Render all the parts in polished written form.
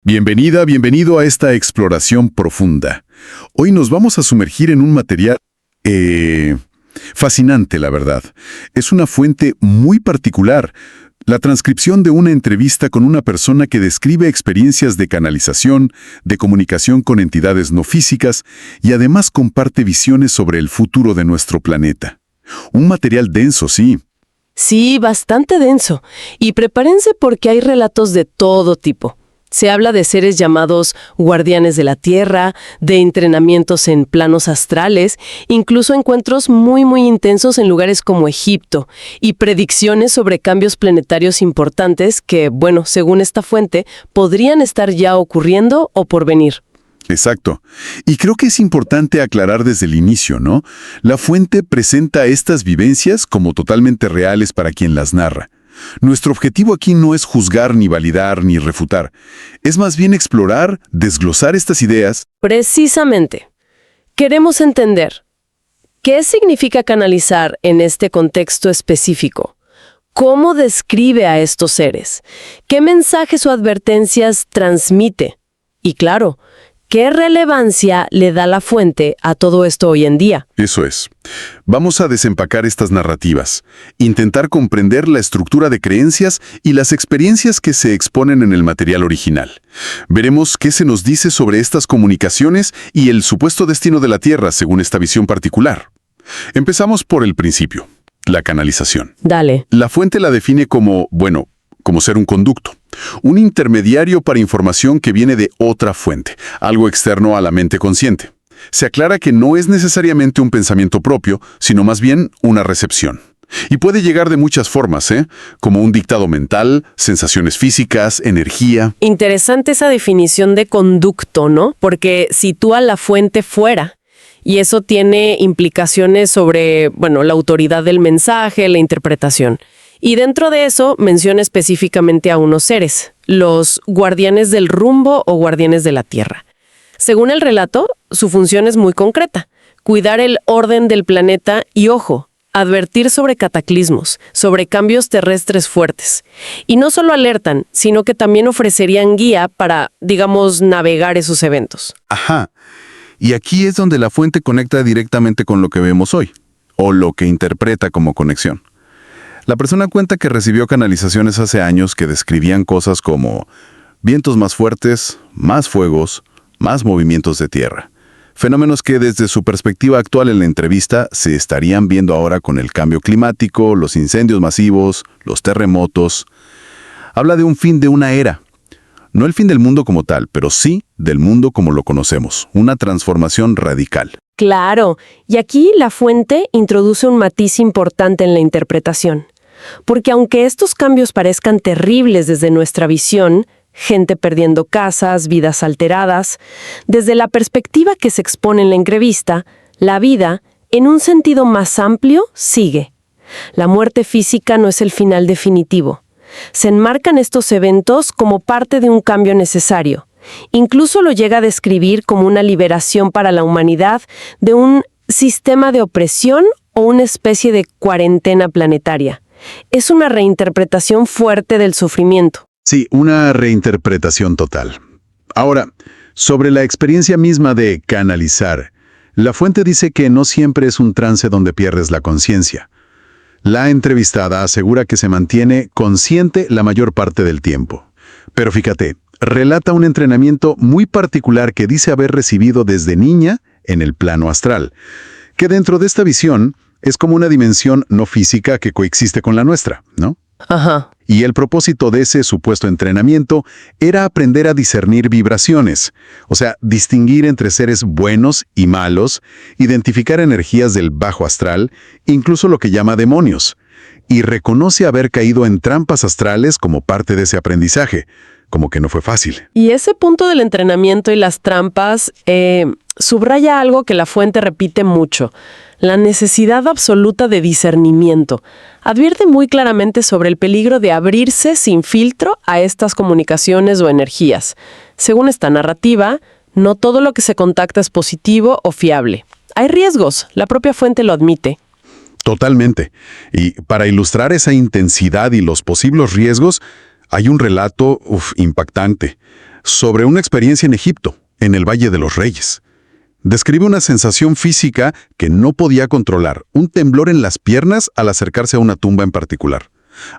Bienvenida, bienvenido a esta exploración profunda. Hoy nos vamos a sumergir en un material fascinante, la verdad. Es una fuente muy particular. La transcripción de una entrevista con una persona que describe experiencias de canalización, de comunicación con entidades no físicas y además comparte visiones sobre el futuro de nuestro planeta. Un material denso, sí. Sí, bastante denso. Y prepárense porque hay relatos de todo tipo. Se habla de seres llamados guardianes de la Tierra, de entrenamientos en planos astrales, incluso encuentros muy intensos en lugares como Egipto, y predicciones sobre cambios planetarios importantes que, bueno, según esta fuente, podrían estar ya ocurriendo o por venir. Exacto. Y creo que es importante aclarar desde el inicio, ¿no? La fuente presenta estas vivencias como totalmente reales para quien las narra. Nuestro objetivo aquí no es juzgar, ni validar, ni refutar. Es más bien explorar, desglosar estas ideas. Precisamente. Queremos entender qué significa canalizar en este contexto específico. ¿Cómo describe a estos seres? ¿Qué mensajes o advertencias transmite? Y claro, ¿qué relevancia le da la fuente a todo esto hoy en día? Eso es. Vamos a desempacar estas narrativas, intentar comprender la estructura de creencias y las experiencias que se exponen en el material original. Veremos qué se nos dice sobre estas comunicaciones y el supuesto destino de la Tierra según esta visión particular. Empezamos por el principio, la canalización. Dale. La fuente la define como ser un conducto, un intermediario para información que viene de otra fuente, algo externo a la mente consciente. Se aclara que no es necesariamente un pensamiento propio, sino más bien una recepción. Y puede llegar de muchas formas, como un dictado mental, sensaciones físicas, energía. Interesante esa definición de conducto, ¿no? Porque sitúa la fuente fuera. Y eso tiene implicaciones sobre, la autoridad del mensaje, la interpretación. Y dentro de eso menciona específicamente a unos seres, los guardianes del rumbo o guardianes de la Tierra. Según el relato, su función es muy concreta: cuidar el orden del planeta y, ojo, advertir sobre cataclismos, sobre cambios terrestres fuertes. Y no solo alertan, sino que también ofrecerían guía para, navegar esos eventos. Ajá. Y aquí es donde la fuente conecta directamente con lo que vemos hoy, o lo que interpreta como conexión. La persona cuenta que recibió canalizaciones hace años que describían cosas como vientos más fuertes, más fuegos, más movimientos de tierra. Fenómenos que desde su perspectiva actual en la entrevista se estarían viendo ahora con el cambio climático, los incendios masivos, los terremotos. Habla de un fin de una era. No el fin del mundo como tal, pero sí del mundo como lo conocemos. Una transformación radical. Claro, y aquí la fuente introduce un matiz importante en la interpretación. Porque aunque estos cambios parezcan terribles desde nuestra visión, gente perdiendo casas, vidas alteradas, desde la perspectiva que se expone en la entrevista, la vida, en un sentido más amplio, sigue. La muerte física no es el final definitivo. Se enmarcan estos eventos como parte de un cambio necesario. Incluso lo llega a describir como una liberación para la humanidad de un sistema de opresión o una especie de cuarentena planetaria. Es una reinterpretación fuerte del sufrimiento. Sí, una reinterpretación total. Ahora, sobre la experiencia misma de canalizar, la fuente dice que no siempre es un trance donde pierdes la conciencia. La entrevistada asegura que se mantiene consciente la mayor parte del tiempo. Pero fíjate, relata un entrenamiento muy particular que dice haber recibido desde niña en el plano astral, que dentro de esta visión es como una dimensión no física que coexiste con la nuestra, ¿no? Ajá. Y el propósito de ese supuesto entrenamiento era aprender a discernir vibraciones, o sea, distinguir entre seres buenos y malos, identificar energías del bajo astral, incluso lo que llama demonios, y reconoce haber caído en trampas astrales como parte de ese aprendizaje, como que no fue fácil. Y ese punto del entrenamiento y las trampas subraya algo que la fuente repite mucho: la necesidad absoluta de discernimiento. Advierte muy claramente sobre el peligro de abrirse sin filtro a estas comunicaciones o energías. Según esta narrativa, no todo lo que se contacta es positivo o fiable. Hay riesgos, la propia fuente lo admite. Totalmente. Y para ilustrar esa intensidad y los posibles riesgos, hay un relato impactante. sobre una experiencia en Egipto, en el Valle de los Reyes. Describe una sensación física que no podía controlar, un temblor en las piernas al acercarse a una tumba en particular.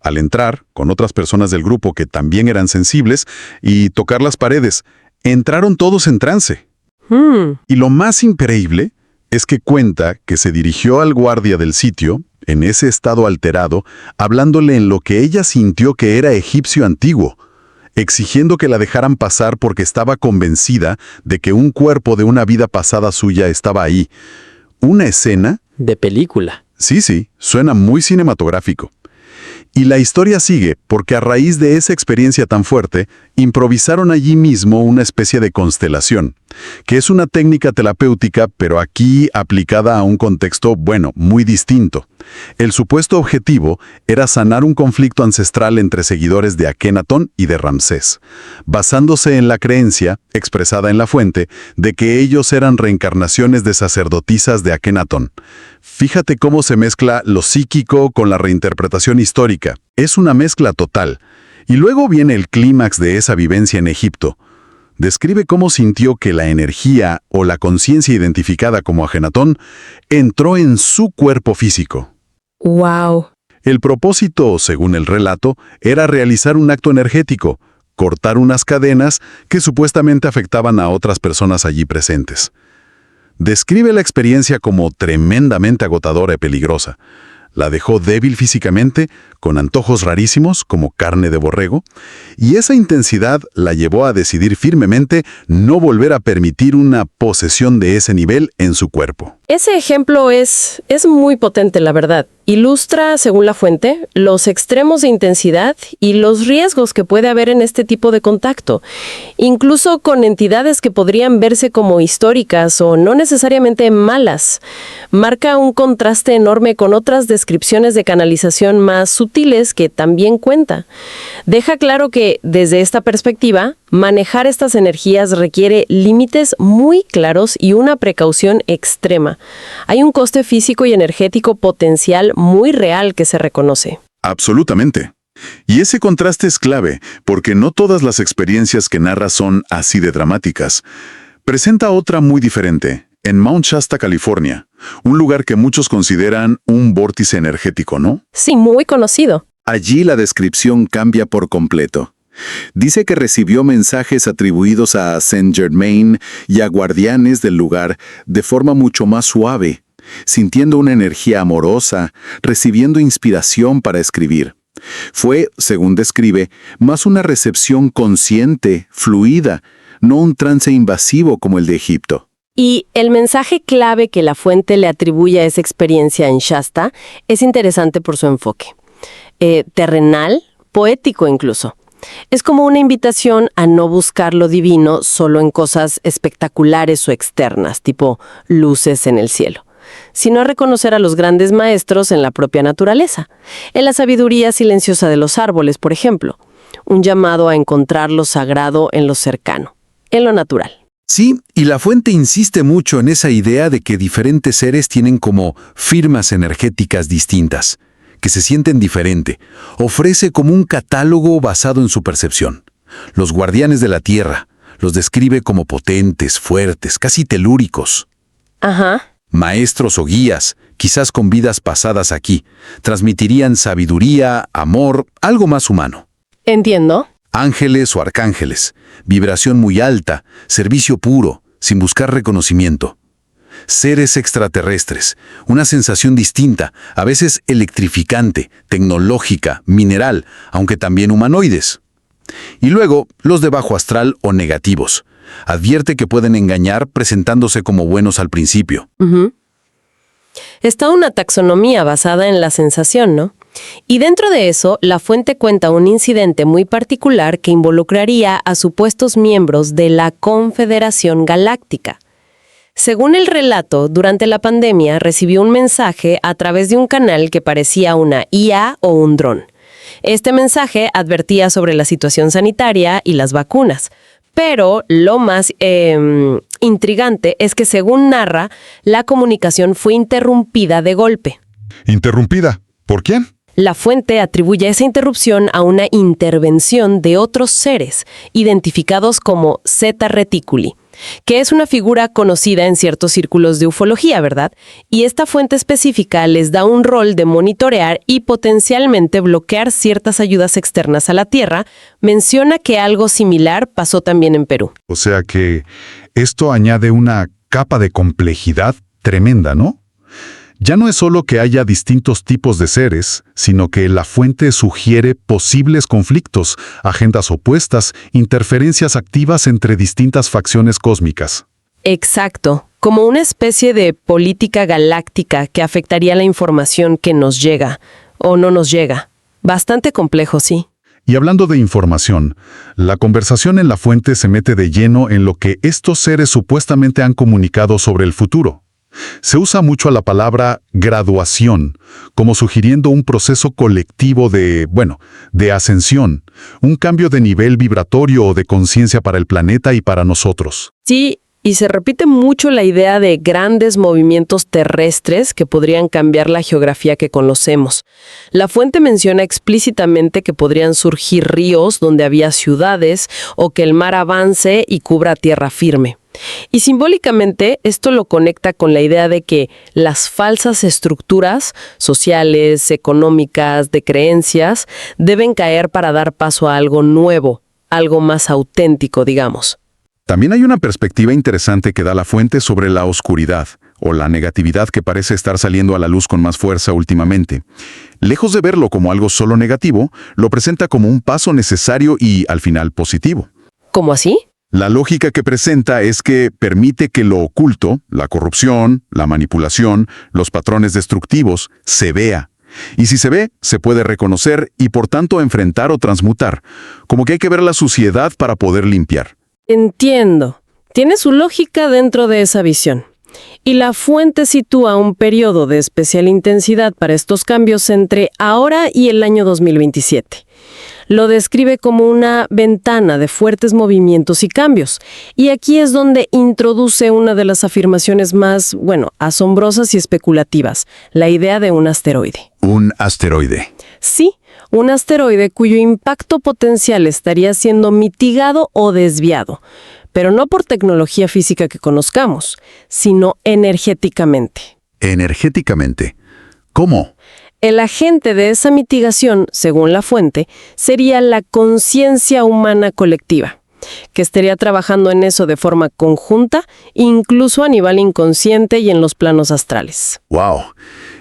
Al entrar, con otras personas del grupo que también eran sensibles, y tocar las paredes, entraron todos en trance. Y lo más increíble es que cuenta que se dirigió al guardia del sitio, en ese estado alterado, hablándole en lo que ella sintió que era egipcio antiguo, exigiendo que la dejaran pasar porque estaba convencida de que un cuerpo de una vida pasada suya estaba ahí. Una escena... De película. Sí, suena muy cinematográfico. Y la historia sigue porque a raíz de esa experiencia tan fuerte, improvisaron allí mismo una especie de constelación, que es una técnica terapéutica, pero aquí aplicada a un contexto, muy distinto. El supuesto objetivo era sanar un conflicto ancestral entre seguidores de Akenatón y de Ramsés, basándose en la creencia, expresada en la fuente, de que ellos eran reencarnaciones de sacerdotisas de Akenatón. Fíjate cómo se mezcla lo psíquico con la reinterpretación histórica. Es una mezcla total. Y luego viene el clímax de esa vivencia en Egipto. Describe cómo sintió que la energía o la conciencia identificada como Akenatón entró en su cuerpo físico. ¡Wow! El propósito, según el relato, era realizar un acto energético, cortar unas cadenas que supuestamente afectaban a otras personas allí presentes. Describe la experiencia como tremendamente agotadora y peligrosa. La dejó débil físicamente, con antojos rarísimos como carne de borrego, y esa intensidad la llevó a decidir firmemente no volver a permitir una posesión de ese nivel en su cuerpo. Ese ejemplo es muy potente, la verdad. Ilustra, según la fuente, los extremos de intensidad y los riesgos que puede haber en este tipo de contacto, incluso con entidades que podrían verse como históricas o no necesariamente malas. Marca un contraste enorme con otras descripciones de canalización más sutiles que también cuenta. Deja claro que, desde esta perspectiva, manejar estas energías requiere límites muy claros y una precaución extrema. Hay un coste físico y energético potencial muy real que se reconoce. Absolutamente. Y ese contraste es clave, porque no todas las experiencias que narra son así de dramáticas. Presenta otra muy diferente, en Mount Shasta, California, un lugar que muchos consideran un vórtice energético, ¿no? Sí, muy conocido. Allí la descripción cambia por completo. Dice que recibió mensajes atribuidos a Saint Germain y a guardianes del lugar de forma mucho más suave, sintiendo una energía amorosa, recibiendo inspiración para escribir. Fue, según describe, más una recepción consciente, fluida, no un trance invasivo como el de Egipto. Y el mensaje clave que la fuente le atribuye a esa experiencia en Shasta es interesante por su enfoque. Terrenal, poético incluso. Es como una invitación a no buscar lo divino solo en cosas espectaculares o externas, tipo luces en el cielo, sino a reconocer a los grandes maestros en la propia naturaleza, en la sabiduría silenciosa de los árboles, por ejemplo. Un llamado a encontrar lo sagrado en lo cercano, en lo natural. Sí, y la fuente insiste mucho en esa idea de que diferentes seres tienen como firmas energéticas distintas, que se sienten diferente. Ofrece como un catálogo basado en su percepción. Los guardianes de la tierra los describe como potentes, fuertes, casi telúricos. Ajá. Maestros o guías, quizás con vidas pasadas aquí, transmitirían sabiduría, amor, algo más humano. Entiendo. Ángeles o arcángeles, vibración muy alta, servicio puro, sin buscar reconocimiento. Seres extraterrestres, una sensación distinta, a veces electrificante, tecnológica, mineral, aunque también humanoides. Y luego, los de bajo astral o negativos. Advierte que pueden engañar presentándose como buenos al principio. Está una taxonomía basada en la sensación, ¿no? Y dentro de eso, la fuente cuenta un incidente muy particular que involucraría a supuestos miembros de la Confederación Galáctica. Según el relato, durante la pandemia recibió un mensaje a través de un canal que parecía una IA o un dron. Este mensaje advertía sobre la situación sanitaria y las vacunas. Pero lo más intrigante es que, según narra, la comunicación fue interrumpida de golpe. ¿Interrumpida? ¿Por quién? La fuente atribuye esa interrupción a una intervención de otros seres, identificados como Zeta Reticuli, que es una figura conocida en ciertos círculos de ufología, ¿verdad? Y esta fuente específica les da un rol de monitorear y potencialmente bloquear ciertas ayudas externas a la Tierra. Menciona que algo similar pasó también en Perú. O sea que esto añade una capa de complejidad tremenda, ¿no? Ya no es solo que haya distintos tipos de seres, sino que la fuente sugiere posibles conflictos, agendas opuestas, interferencias activas entre distintas facciones cósmicas. Exacto, como una especie de política galáctica que afectaría la información que nos llega o no nos llega. Bastante complejo, sí. Y hablando de información, la conversación en la fuente se mete de lleno en lo que estos seres supuestamente han comunicado sobre el futuro. Se usa mucho la palabra graduación, como sugiriendo un proceso colectivo de ascensión, un cambio de nivel vibratorio o de conciencia para el planeta y para nosotros. Sí, y se repite mucho la idea de grandes movimientos terrestres que podrían cambiar la geografía que conocemos. La fuente menciona explícitamente que podrían surgir ríos donde había ciudades o que el mar avance y cubra tierra firme. Y simbólicamente esto lo conecta con la idea de que las falsas estructuras sociales, económicas, de creencias, deben caer para dar paso a algo nuevo, algo más auténtico, digamos. También hay una perspectiva interesante que da la fuente sobre la oscuridad, o la negatividad que parece estar saliendo a la luz con más fuerza últimamente. Lejos de verlo como algo solo negativo, lo presenta como un paso necesario y, al final, positivo. ¿Cómo así? La lógica que presenta es que permite que lo oculto, la corrupción, la manipulación, los patrones destructivos, se vea. Y si se ve, se puede reconocer y por tanto enfrentar o transmutar. Como que hay que ver la suciedad para poder limpiar. Entiendo. Tiene su lógica dentro de esa visión. Y la fuente sitúa un periodo de especial intensidad para estos cambios entre ahora y el año 2027. Lo describe como una ventana de fuertes movimientos y cambios. Y aquí es donde introduce una de las afirmaciones más, asombrosas y especulativas, la idea de un asteroide. Un asteroide. Sí, un asteroide cuyo impacto potencial estaría siendo mitigado o desviado, pero no por tecnología física que conozcamos, sino energéticamente. Energéticamente. ¿Cómo? El agente de esa mitigación, según la fuente, sería la conciencia humana colectiva, que estaría trabajando en eso de forma conjunta, incluso a nivel inconsciente y en los planos astrales. ¡Wow!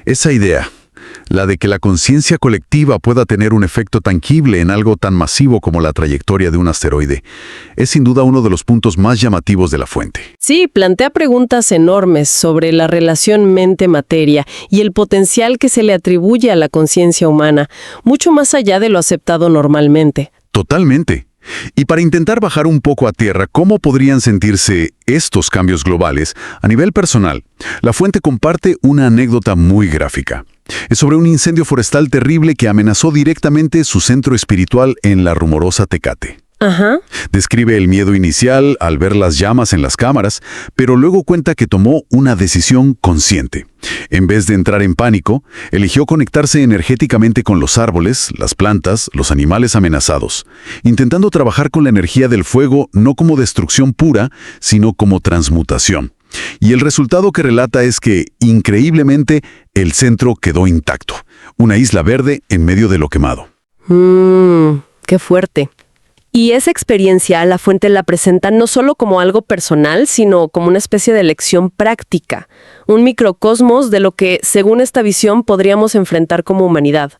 Esa idea, la de que la conciencia colectiva pueda tener un efecto tangible en algo tan masivo como la trayectoria de un asteroide, es sin duda uno de los puntos más llamativos de la fuente. Sí, plantea preguntas enormes sobre la relación mente-materia y el potencial que se le atribuye a la conciencia humana, mucho más allá de lo aceptado normalmente. Totalmente. Y para intentar bajar un poco a tierra cómo podrían sentirse estos cambios globales, a nivel personal, la fuente comparte una anécdota muy gráfica. Es sobre un incendio forestal terrible que amenazó directamente su centro espiritual en la rumorosa Tecate. Ajá. Describe el miedo inicial al ver las llamas en las cámaras, pero luego cuenta que tomó una decisión consciente. En vez de entrar en pánico, eligió conectarse energéticamente con los árboles, las plantas, los animales amenazados, intentando trabajar con la energía del fuego no como destrucción pura, sino como transmutación. Y el resultado que relata es que, increíblemente, el centro quedó intacto. Una isla verde en medio de lo quemado. Qué fuerte. Y esa experiencia la fuente la presenta no solo como algo personal, sino como una especie de lección práctica, un microcosmos de lo que, según esta visión, podríamos enfrentar como humanidad.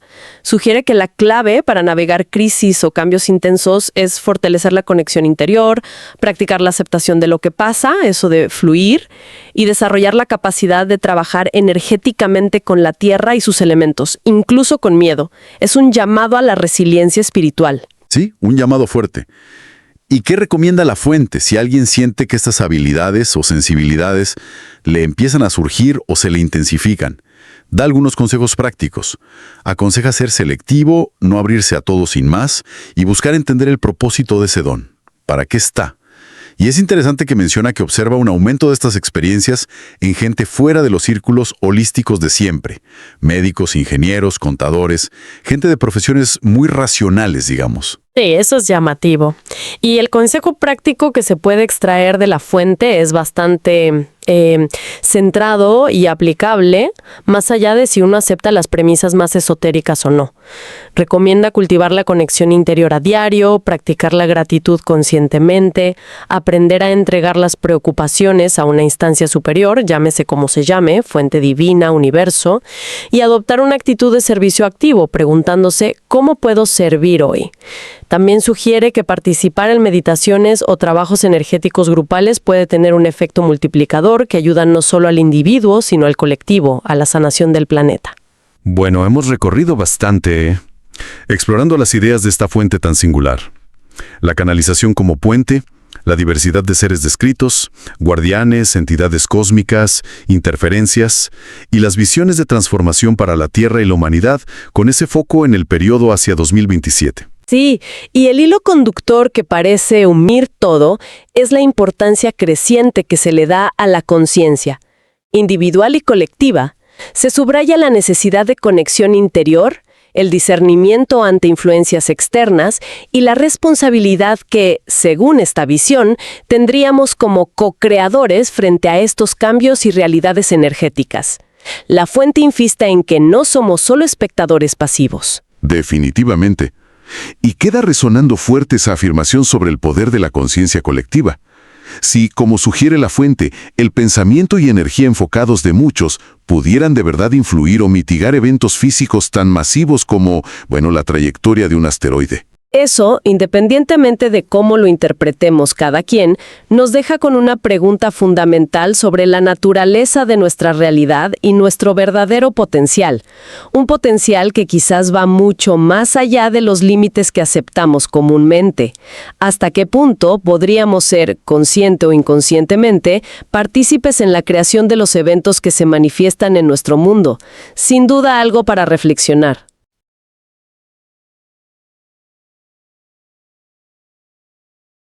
Sugiere que la clave para navegar crisis o cambios intensos es fortalecer la conexión interior, practicar la aceptación de lo que pasa, eso de fluir, y desarrollar la capacidad de trabajar energéticamente con la tierra y sus elementos, incluso con miedo. Es un llamado a la resiliencia espiritual. Sí, un llamado fuerte. ¿Y qué recomienda la fuente si alguien siente que estas habilidades o sensibilidades le empiezan a surgir o se le intensifican? Da algunos consejos prácticos. Aconseja ser selectivo, no abrirse a todo sin más y buscar entender el propósito de ese don. ¿Para qué está? Y es interesante que menciona que observa un aumento de estas experiencias en gente fuera de los círculos holísticos de siempre. Médicos, ingenieros, contadores, gente de profesiones muy racionales, digamos. Sí, eso es llamativo. Y el consejo práctico que se puede extraer de la fuente es bastante centrado y aplicable, más allá de si uno acepta las premisas más esotéricas o no. Recomienda cultivar la conexión interior a diario, practicar la gratitud conscientemente, aprender a entregar las preocupaciones a una instancia superior, llámese como se llame, fuente divina, universo, y adoptar una actitud de servicio activo, preguntándose ¿cómo puedo servir hoy? También sugiere que participar en meditaciones o trabajos energéticos grupales puede tener un efecto multiplicador que ayuda no solo al individuo, sino al colectivo, a la sanación del planeta. Bueno, hemos recorrido bastante, explorando las ideas de esta fuente tan singular. La canalización como puente, la diversidad de seres descritos, guardianes, entidades cósmicas, interferencias y las visiones de transformación para la Tierra y la humanidad con ese foco en el periodo hacia 2027. Sí, y el hilo conductor que parece unir todo es la importancia creciente que se le da a la conciencia, individual y colectiva. Se subraya la necesidad de conexión interior, el discernimiento ante influencias externas y la responsabilidad que, según esta visión, tendríamos como co-creadores frente a estos cambios y realidades energéticas. La fuente insiste en que no somos solo espectadores pasivos. Definitivamente. Y queda resonando fuerte esa afirmación sobre el poder de la conciencia colectiva. Si, como sugiere la fuente, el pensamiento y energía enfocados de muchos pudieran de verdad influir o mitigar eventos físicos tan masivos como, la trayectoria de un asteroide. Eso, independientemente de cómo lo interpretemos cada quien, nos deja con una pregunta fundamental sobre la naturaleza de nuestra realidad y nuestro verdadero potencial. Un potencial que quizás va mucho más allá de los límites que aceptamos comúnmente. ¿Hasta qué punto podríamos ser, consciente o inconscientemente, partícipes en la creación de los eventos que se manifiestan en nuestro mundo? Sin duda algo para reflexionar.